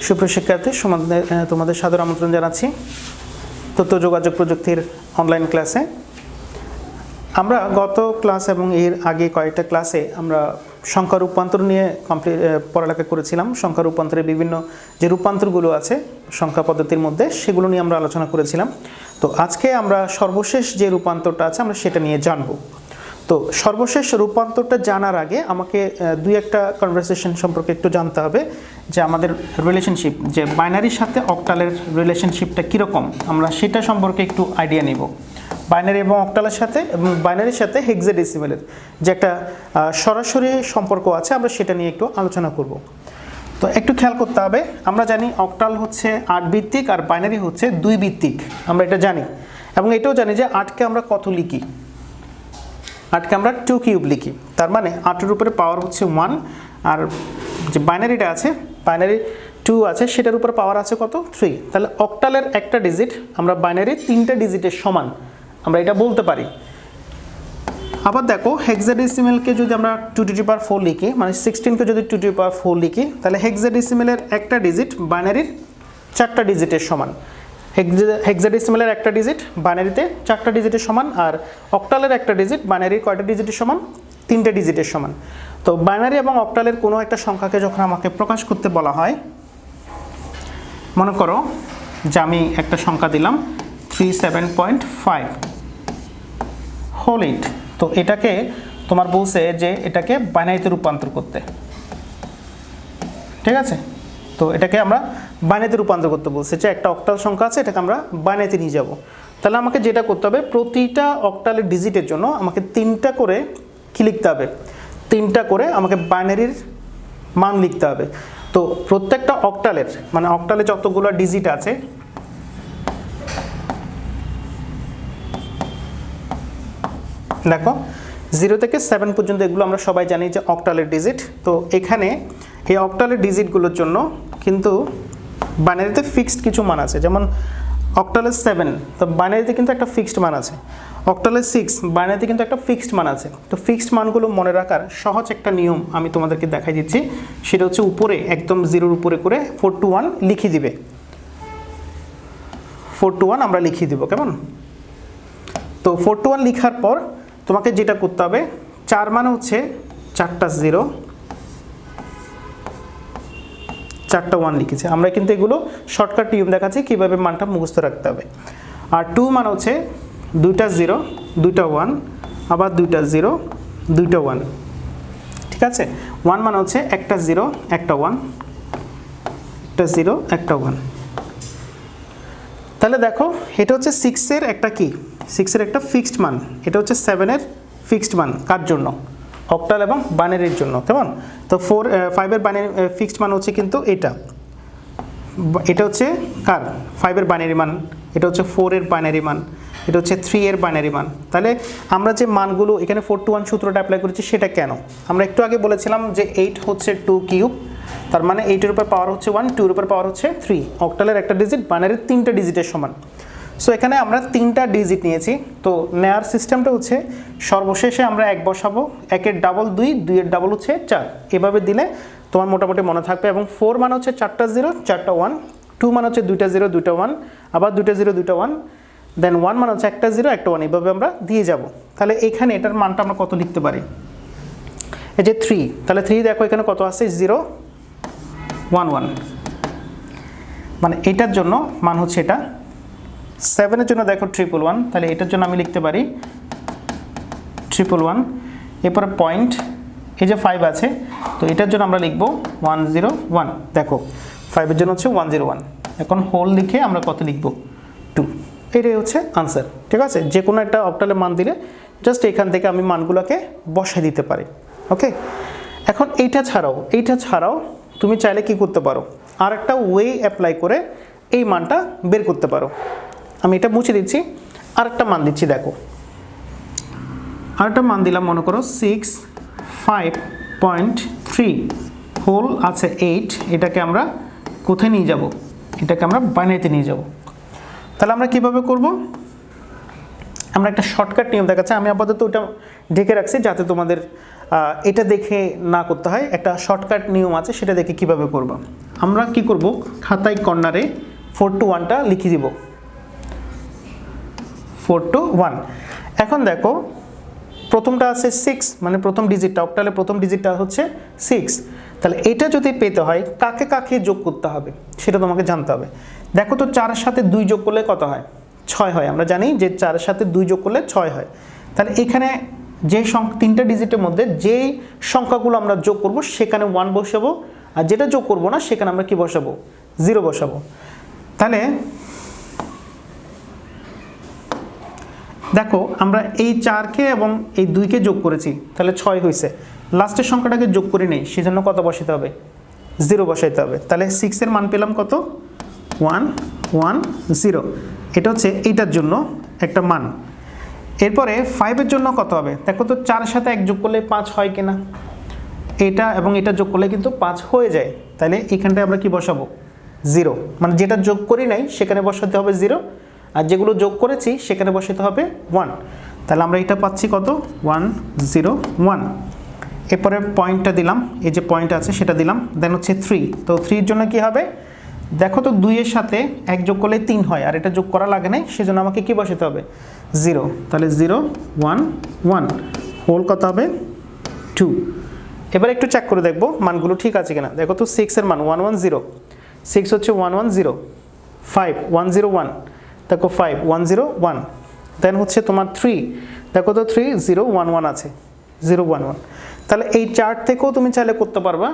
সুপ্রিয় শিক্ষার্থী, তোমাদের সাদর আমন্ত্রণ জানাচ্ছি তথ্য যোগাযোগ প্রযুক্তির অনলাইন ক্লাসে। আমরা গত ক্লাস এবং এর আগে কয়েকটা ক্লাসে আমরা সংখ্যা রূপান্তর নিয়ে পড়ালেখা করেছিলাম। সংখ্যা রূপান্তরের বিভিন্ন যে রূপান্তরগুলো আছে সংখ্যা পদ্ধতির মধ্যে, সেগুলো নিয়ে আমরা আলোচনা করেছিলাম। তো আজকে আমরা সর্বশেষ যে রূপান্তরটা আছে আমরা সেটা নিয়ে জানব। তো সর্বশেষ রূপান্তরটা জানার আগে আমাকে দুই একটা কনভারসেশন সম্পর্কে একটু জানতে হবে, যে আমাদের রিলেশনশিপ, যে বাইনারির সাথে অক্টালের রিলেশনশিপটা কীরকম, আমরা সেটা সম্পর্কে একটু আইডিয়া নিব। বাইনারি এবং অক্টালের সাথে এবং বাইনারির সাথে হেক্সাডেসিমেলের যে একটা সরাসরি সম্পর্ক আছে, আমরা সেটা নিয়ে একটু আলোচনা করব। তো একটু খেয়াল করতে হবে, আমরা জানি অক্টাল হচ্ছে 8 ভিত্তিক আর বাইনারি হচ্ছে 2 ভিত্তিক, আমরা এটা জানি। এবং এটাও জানি যে 8কে আমরা কত লিখি, 8কে আমরা 2 কিউব লিখি। তার মানে 8-এর উপরে পাওয়ার হচ্ছে 1, আর যে বাইনারিটা আছে, বাইনারি 2 আছে, সেটার উপরে পাওয়ার আছে কত, 3। তাহলে অক্টালের একটা ডিজিট আমরা বাইনারি 3টা ডিজিটের সমান, আমরা এটা বলতে পারি। আবার দেখো, হেক্সাডেসিমেলকে যদি আমরা 2^4 লিখি, মানে 16কে যদি 2^4 লিখি, তাহলে হেক্সাডেসিমেলের একটা ডিজিট বাইনারির 4টা ডিজিটের সমান। হেক্সাডেসিমেলের একটা ডিজিট বাইনারিতে 4টা ডিজিটের সমান, আর অক্টালের একটা ডিজিট বাইনারির কয়টা ডিজিটের সমান, 3টে ডিজিটের সমান। তো বাইনারি এবং অক্টালের কোনো একটা সংখ্যাকে যখন আমাকে প্রকাশ করতে বলা হয়, মনে করো যে আমি একটা সংখ্যা দিলাম 37.5 হোল 8। তো এটাকে তোমার বলছে যে এটাকে বাইনারিতে রূপান্তর করতে, ঠিক আছে? তো এটাকে আমরা বাইনারিতে রূপান্তর করতে বলছে, যে একটা অক্টাল সংখ্যা আছে, এটাকে আমরা বাইনারিতে নিয়ে যাব। তাহলে আমাকে যেটা করতে হবে, প্রতিটা অক্টালের ডিজিটের জন্য আমাকে 3টা করে কি লিখতে হবে, 3টা করে আমাকে বাইনারির মান লিখতে হবে। তো প্রত্যেকটা অক্টালের, মানে অক্টালে যতগুলো ডিজিট আছে, দেখো 0 থেকে 7 পর্যন্ত এগুলো আমরা সবাই জানি যে অক্টালের ডিজিট। তো এখানে এই অক্টালের ডিজিটগুলোর জন্য কিন্তু বাইনারিতে ফিক্সড কিছু মান আছে, যেমন অক্টালের 7, তো বাইনারিতে কিন্তু একটা ফিক্সড মান আছে। অক্টালের 6, বাইনারিতে কিন্তু একটা ফিক্সড মান আছে। তো ফিক্সড মানগুলো মনে রাখার সহজ একটা নিয়ম আমি তোমাদেরকে দেখাই দিচ্ছি, সেটা হচ্ছে উপরে একদম 0-র উপরে করে 4 to 1 লিখে দিবে। 4 to 1 আমরা লিখিয়ে দিব, কেমন? তো 4 to 1 লিখার পর তোমাকে যেটা করতে হবে, 4 মানে হচ্ছে 4টা 0, 4টা 1 লিখেছে। আমরা কিন্তু এগুলো শর্টকাট নিয়ম দেখাচ্ছি কীভাবে মানটা মুখস্থ রাখতে হবে। আর 2 মানে হচ্ছে 2টা 0, 2টা 1, আবার 2টা 0, 2টা 1, ঠিক আছে? 1 মানে হচ্ছে একটা 0, একটা 1, একটা 0, একটা 1। তাহলে দেখো, এটা হচ্ছে 6-এর একটা কি, 6-এর একটা ফিক্সড মান, এটা হচ্ছে 7-এর ফিক্সড মান। কার জন্য? অক্টাল এবং বাইনারির জন্য, কেমন? তো 5-এর বাইনারি ফিক্সড মান হচ্ছে কিন্তু এটা হচ্ছে কার, 5-এর বাইনারি মান, এটা হচ্ছে 4-এর বাইনারি মান, এটা হচ্ছে 3-এর বাইনারি মান। তাহলে আমরা যে মানগুলো এখানে 4 to 1 সূত্রটা অ্যাপ্লাই করেছি, সেটা কেন? আমরা একটু আগে বলেছিলাম যে 8 হচ্ছে 2 কিউব, তার মানে 8-এর উপর পাওয়ার হচ্ছে 1, 2-এর উপর পাওয়ার হচ্ছে 3। অক্টালের একটা ডিজিট বাইনারির 3টা ডিজিটের সমান। সো এখানে আমরা 3টা ডিজিট নিয়েছি। তো নেয়ার সিস্টেমটা হচ্ছে, সর্বশেষে আমরা 1 বসাবো, 1-এর ডাবল 2, 2-এর ডাবল হচ্ছে 4, এভাবে দিলে তোমার মোটামুটি মনে থাকবে। এবং 4 মানে হচ্ছে 4টা 0, 4টা 1, 2 মানে হচ্ছে 2টা 0, 2টা 1, আবার 2টা 0, 2টা 1, দেন 1 মানে হচ্ছে একটা 0, একটা 1, এভাবে আমরা দিয়ে যাব। তাহলে এখানে এটার মানটা আমরা কত লিখতে পারি, এই যে 3, তাহলে 3 দেখো এখানে কত আছে, 0, 1, 1, মানে এটার জন্য মান হচ্ছে এটা। 7-এর জন্য দেখো 111, তাহলে এটার জন্য আমি লিখতে পারি 111। এরপরে পয়েন্ট, এই যে 5 আছে, তো এটার জন্য আমরা লিখব 101। দেখো 5-এর জন্য হচ্ছে 101। এখন হোল লিখে আমরা কত লিখব, 2। এটাই হচ্ছে আনসার, ঠিক আছে? যে কোনো একটা অক্টালের মান দিলে জাস্ট এখান থেকে আমি মানগুলোকে বসাই দিতে পারি। ওকে, এখন এইটা ছাড়াও তুমি চাইলে কি করতে পারো, আর একটা ওয়ে অ্যাপ্লাই করে এই মানটা বের করতে পারো। আমি এটা মুছে দিচ্ছি, আরেকটা মান দিচ্ছি। দেখো, আরেকটা মান দিলাম, মনে করো 65.3 হোল আছে 8, এটাকে আমরা কোথায় নিয়ে যাব, এটাকে আমরা বাইনারিতে নিয়ে যাব। তাহলে আমরা কিভাবে করব, আমরা একটা শর্টকাট নিয়ম দেখাচ্ছি। আমি আপাতত ওটা ঢেকে রাখছি যাতে তোমাদের এটা দেখে না করতে হয়। একটা শর্টকাট নিয়ম আছে, সেটা দেখে কিভাবে করব। আমরা কি করব, খাতায় কর্নারে 4 to 1টা লিখে দিব, 4 to 1। এখন দেখো প্রথমটা আছে 6, মানে প্রথম ডিজিটটা, অক্টালে প্রথম ডিজিটটা হচ্ছে 6। তাহলে এটা যদি পেতে হয় কাকে কাকে যোগ করতে হবে সেটা তোমাকে জানতে হবে। দেখো তো 4-এর সাথে 2 যোগ করলে কত হয়, 6 হয়। আমরা জানি যে 4-এর সাথে 2 যোগ করলে 6 হয়। তাহলে এখানে যে তিনটা ডিজিটের মধ্যে যেই সংখ্যাগুলো আমরা যোগ করব সেখানে 1 বসাবো, আর যেটা যোগ করব না সেখানে আমরা কি বসাবো, 0 বসাবো। তাহলে দেখো আমরা এই 4কে এবং এই 2কে যোগ করেছি, তাহলে 6 হয়েছে। লাস্টের সংখ্যাটাকে যোগ করে নেই, সেজন্য কত বসাতে হবে, 0 বসাইতে হবে। তাহলে 6 এর মান পেলাম কত, 1 1 0। এটা হচ্ছে এইটার জন্য একটা মান। এরপরে 5 এর জন্য কত হবে, দেখো তো 4-এর সাথে 1 যোগ করলে 5 হয় কিনা, এটা এবং এটা যোগ করলে কিন্তু 5 হয়ে যায়। তাহলে এখানটায় আমরা কি বসাবো, 0, মানে যেটা যোগ করি নাই সেখানে বসাতে হবে 0, আর যেগুলো যোগ করেছি সেখানে বসাতে হবে 1। তাহলে আমরা এটা পাচ্ছি কত, 1 0 1। এরপরে পয়েন্টটা দিলাম, এই যে পয়েন্ট আছে সেটা দিলাম, দেন হচ্ছে 3। তো 3 এর জন্য কি হবে, দেখো তো 2 এর সাথে 1 যোগ করলে 3 হয়, আর এটা যোগ করা লাগে নাই, সেজন্য আমাকে কি বসাতে হবে, 0। তাহলে 0 1 1 হোল কত হবে, 2। এবার একটু চেক করে দেখবো মানগুলো ঠিক আছে কিনা। দেখো তো 6 এর মান 1 1 0, 6 হচ্ছে 1 1 0, 5 1 0 1, দেখো 5 1 0 1। দেন হচ্ছে তোমার 3, দেখো তো 3 0 1 1 আছে, 0 1 1। তাহলে এই চার্ট থেকেও তুমি চাইলে করতে পারবা,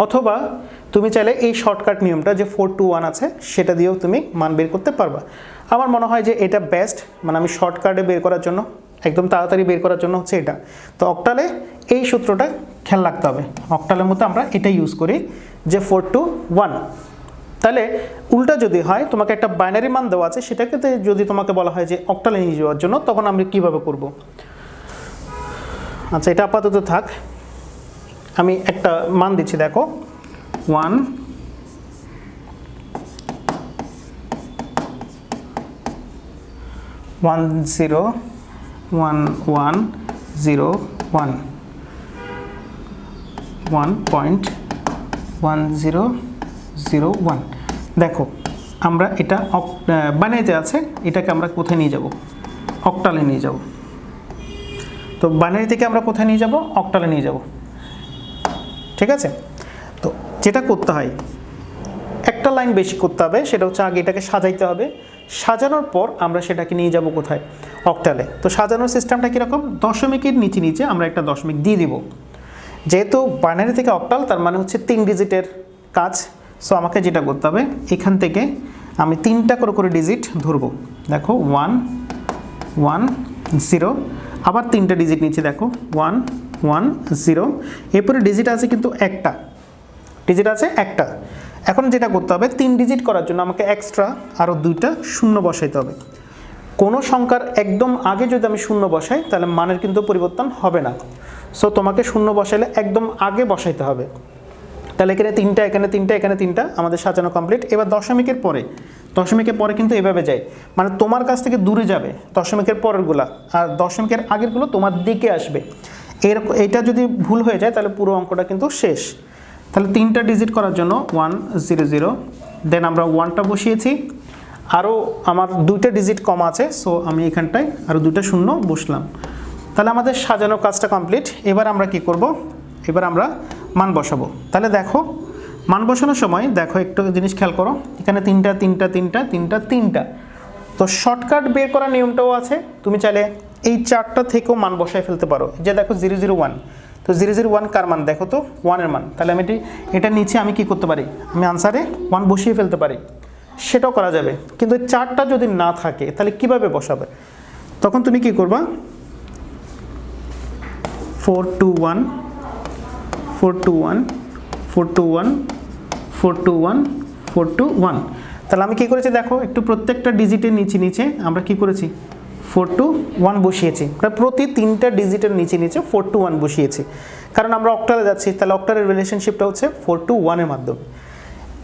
অথবা তুমি চাইলে এই শর্টকাট নিয়মটা যে 4 to 1 আছে সেটা দিয়েও তুমি মান বের করতে পারবা। আমার মনে হয় যে এটা বেস্ট, মানে আমি শর্টকাটে বের করার জন্য, একদম তাড়াতাড়ি বের করার জন্য হচ্ছে এটা। তো অক্টালে এই সূত্রটা খেয়াল রাখতে হবে, অক্টালের মধ্যে আমরা এটা ইউজ করি যে 4 to 1। তাহলে উল্টা যদি হয়, তোমাকে একটা বাইনারি মান দেওয়া আছে, সেটাকে যদি তোমাকে বলা হয় যে অক্টালে নিয়ে যাওয়ার জন্য, তখন আমরা কিভাবে করব। আচ্ছা এটা আপাতত থাক, আমি একটা মান দিচ্ছি, দেখো 1 1 0 1 1 0 1 1.1001। দেখো আমরা এটা বাইনারিতে আছে, এটাকে আমরা কোথায় নিয়ে যাব, অক্টালে নিয়ে যাব। তো বাইনারি থেকে আমরা কোথায় নিয়ে যাব, অক্টালে নিয়ে যাব, ঠিক আছে। তো যেটা করতে হয়, একটা লাইন বেশি করতে হবে, সেটা হচ্ছে আগে এটাকে সাজাইতে হবে, সাজানোর পর আমরা সেটাকে নিয়ে যাব কোথায়, অক্টালে। তো সাজানোর সিস্টেমটা কীরকম, দশমিকের নিচে নিচে আমরা একটা দশমিক দিয়ে দিব। যেহেতু বাইনারি থেকে অক্টাল, তার মানে হচ্ছে 3 ডিজিটের কাজ। সো আমাকে যেটা করতে হবে, এখান থেকে আমি 3টা করে ডিজিট ধরবো। দেখো 1 1 0, আবার 3টা ডিজিট নিচে, দেখো 1 1 0। এরপরে ডিজিট আছে কিন্তু একটা, ডিজিট আছে একটা। এখন যেটা করতে হবে, 3 ডিজিট করার জন্য আমাকে এক্সট্রা আরও 2টা শূন্য বসাইতে হবে। কোনো সংখ্যার একদম আগে যদি আমি শূন্য বসাই, তাহলে মানের কিন্তু পরিবর্তন হবে না। সো তোমাকে শূন্য বসাইলে একদম আগে বসাইতে হবে। তাহলে এখানে 3টা, এখানে 3টা, এখানে 3টা, আমাদের সাজানো কমপ্লিট। এবার দশমিকের পরে কিন্তু এভাবে যায়, মানে তোমার কাছ থেকে দূরে যাবে দশমিকের পরেরগুলা, আর দশমিকের আগেরগুলো তোমার দিকে আসবে। এইটা যদি ভুল হয়ে যায় তাহলে পুরো অঙ্কটা কিন্তু শেষ। তাহলে 3টা ডিজিট করার জন্য 1 0 0, দেন আমরা 1টা বসিয়েছি, আরও আমার 2টা ডিজিট কম আছে, সো আমি এখানটায় আরও 2টা শূন্য বসলাম। তাহলে আমাদের সাজানো কাজটা কমপ্লিট। এবার আমরা কি করব, এবার আমরা মান বসাবো। তাহলে দেখো মান বসানোর সময় দেখো একটু জিনিস খেয়াল করো, এখানে 3টা 3টা 3টা 3টা 3টা। তো শর্টকাট বের করার নিয়মটাও আছে, তুমি চাইলে এই 4টা থেকেও মান বসায় ফেলতে পারো। যে দেখো 0 0 1, তো 0 0 1 কার মান, দেখো তো 1 এর মান। তাহলে আমি এটা নিচে আমি কি করতে পারি, আমি আনসারে 1 বসিয়ে ফেলতে পারি, সেটাও করা যাবে। কিন্তু 4টা যদি না থাকে তাহলে কিভাবে বসাবে, তখন তুমি কি করবা, 4 2 1 4 2 1 4 2 1 4 2 1 4 2 1। তাহলে আমি কি করেছি, দেখো একটু প্রত্যেকটা ডিজিটের নিচে নিচে আমরা কি করেছি, 4 2 1 বসিয়েছি। প্রতি 3টা ডিজিটের নিচে নিচে 4 2 1 বসিয়েছি, কারণ আমরা অক্টালে যাচ্ছি। তাহলে অক্টালের রিলেশনশিপটা হচ্ছে 4 2 1 এর মাধ্যমে।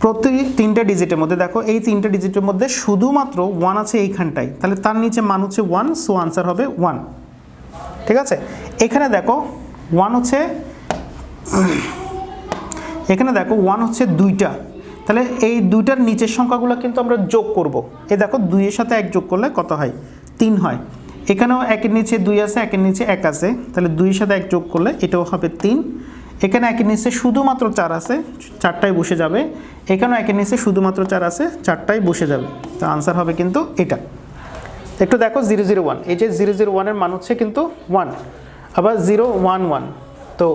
প্রতি 3টা ডিজিটের মধ্যে দেখো এই 3টা ডিজিটের মধ্যে শুধুমাত্র 1 আছে এইখানটায়, তাহলে তার নিচে মান হচ্ছে 1, সো আনসার হবে 1, ঠিক আছে। এখানে দেখো 1 হচ্ছে, এখানে দেখো 1 হচ্ছে 2টা, তাহলে এই 2টার নিচের সংখ্যাগুলো কিন্তু আমরা যোগ করব। এই দেখো 2 এর সাথে 1 যোগ করলে কত হয়? 3 হয়। এখানেও 1 এর নিচে 2 আছে, 1 এর নিচে 1 আছে, তাহলে 2 এর সাথে 1 যোগ করলে এটাও হবে 3। এখানে 1 এর নিচে শুধুমাত্র 4 আছে, 4টাই বসে যাবে। এখানেও 1 এর নিচে শুধুমাত্র 4 আছে, 4টাই বসে যাবে। তো আনসার হবে কিন্তু এটা। একটু দেখো 001, এই যে 001 এর মান হচ্ছে কিন্তু 1, আবার 011, তো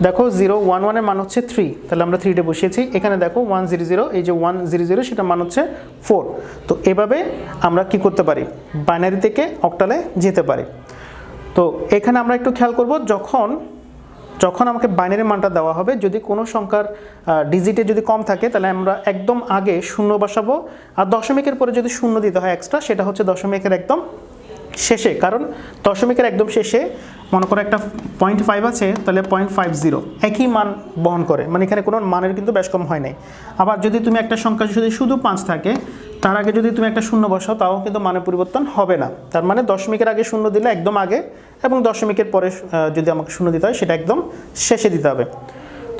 দেখো 011 এর মান হচ্ছে 3, তাহলে আমরা 3টে বসিয়েছি। এখানে দেখো 100, এই যে 100 সেটা মান হচ্ছে 4। তো এভাবে আমরা কি করতে পারি? বাইনারি থেকে অক্টালে যেতে পারি। তো এখানে আমরা একটু খেয়াল করব, যখন আমাকে বাইনারি মানটা দেওয়া হবে, যদি কোনো সংখ্যার ডিজিটে যদি কম থাকে তাহলে আমরা একদম আগে শূন্য বসাবো, আর দশমিকের পরে যদি শূন্য দিতে হয় এক্সট্রা, সেটা হচ্ছে দশমিকের একদম শেষে। কারণ দশমিকের একদম শেষে মনে করো একটা 0.5 আছে, তাহলে 0.50 একই মান বহন করে, মানে এখানে কোনো মানের কিন্তু বেশ কম হয় নাই। আবার যদি তুমি একটা সংখ্যা যদি শুধু 5 থাকে, তার আগে যদি তুমি একটা শূন্য বসাও, তাও কিন্তু মানের পরিবর্তন হবে না। তার মানে দশমিকের আগে শূন্য দিলে একদম আগে, এবং দশমিকের পরে যদি আমাকে শূন্য দিতে হয় সেটা একদম শেষে দিতে হবে।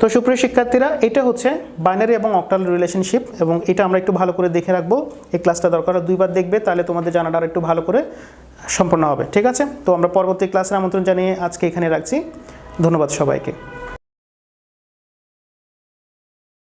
তো সুপ্রিয় শিক্ষার্থীরা, এটা হচ্ছে বাইনারি এবং অক্টাল রিলেশনশিপ, এবং এটা আমরা একটু ভালো করে দেখে রাখবো। এই ক্লাসটা দরকার 2বার দেখবে, তাহলে তোমাদের জানাটা আর একটু ভালো করে সম্পন্ন হবে। ঠিক আছে, তো আমরা পরবর্তী ক্লাসের আমন্ত্রণ জানিয়ে আজকে এখানে রাখছি। ধন্যবাদ সবাইকে।